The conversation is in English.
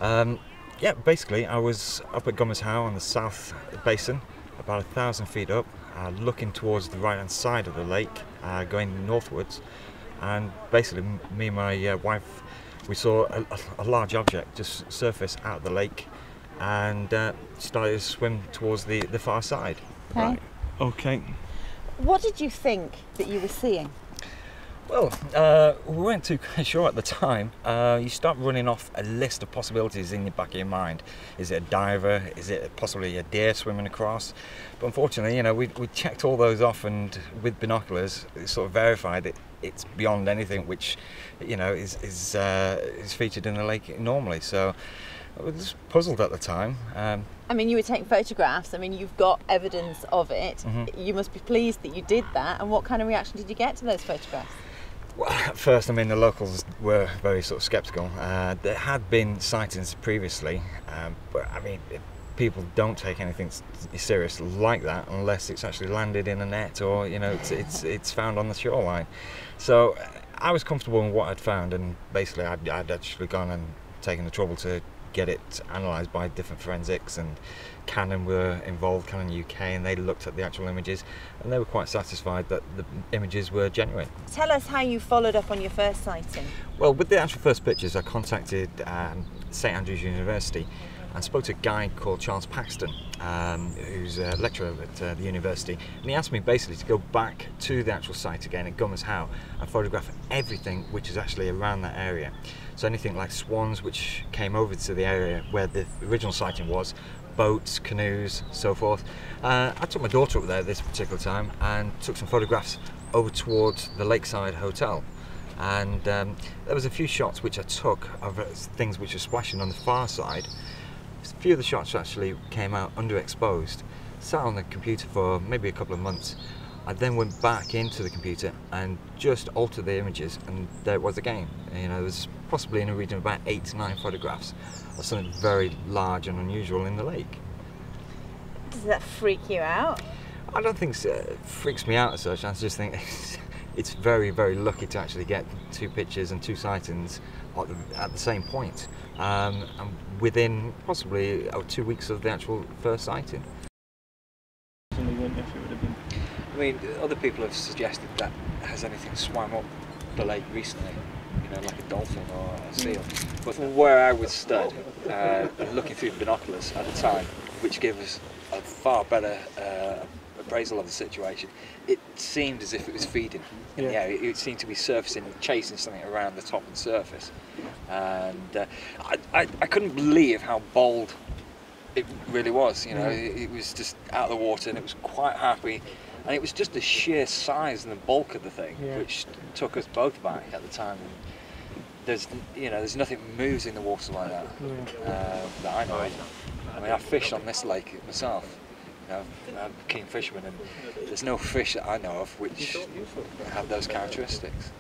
Yeah, basically I was up at Gomer's How on the south basin, about 1,000 feet up, looking towards the right hand side of the lake, going northwards, and basically me and my wife, we saw a large object just surface out of the lake and started to swim towards the far side. Okay. Right. Okay. What did you think that you were seeing? Well, we weren't too sure at the time. You start running off a list of possibilities in the back of your mind. Is it a diver? Is it possibly a deer swimming across? But unfortunately, you know, we checked all those off, and with binoculars, it sort of verified that it's beyond anything which, you know, is featured in the lake normally. So I was puzzled at the time. I mean, you were taking photographs. I mean, you've got evidence of it. Mm-hmm. You must be pleased that you did that. And what kind of reaction did you get to those photographs? Well, at first, I mean, the locals were very sort of sceptical. There had been sightings previously, but I mean, people don't take anything serious like that unless it's actually landed in a net or, you know, it's found on the shoreline. So I was comfortable in what I'd found, and basically I'd actually gone and taken the trouble to get it analysed by different forensics, and Canon were involved, Canon UK, and they looked at the actual images and they were quite satisfied that the images were genuine. Tell us how you followed up on your first sighting. Well, with the actual first pictures, I contacted St Andrews University and spoke to a guy called Charles Paxton, who's a lecturer at the university, and he asked me basically to go back to the actual site again at Gomer's How and photograph everything which is actually around that area. So anything like swans which came over to the area where the original sighting was, boats, canoes, so forth. I took my daughter up there this particular time and took some photographs over towards the Lakeside Hotel. And there was a few shots which I took of things which were splashing on the far side. A few of the shots actually came out underexposed. Sat on the computer for maybe a couple of months. I then went back into the computer and just altered the images, and there it was again. You know, there was possibly in a region of about 8 to 9 photographs of something very large and unusual in the lake. Does that freak you out? I don't think it freaks me out as such. I just think it's very, very lucky to actually get 2 pictures and 2 sightings at the same point, and within possibly 2 weeks of the actual first sighting. I mean, other people have suggested that has anything swam up the lake recently, you know, like a dolphin or a seal. But from where I was stood, looking through the binoculars at the time, which gave us a far better appraisal of the situation, it seemed as if it was feeding. Yeah, it seemed to be surfacing, chasing something around the top of the surface. And I couldn't believe how bold it really was. You know, it was just out of the water and it was quite happy. And it was just the sheer size and the bulk of the thing which took us both back at the time. There's nothing moves in the water like that that I know of. I mean, I fished on this lake myself. You know, I'm a keen fisherman, and there's no fish that I know of which have those characteristics.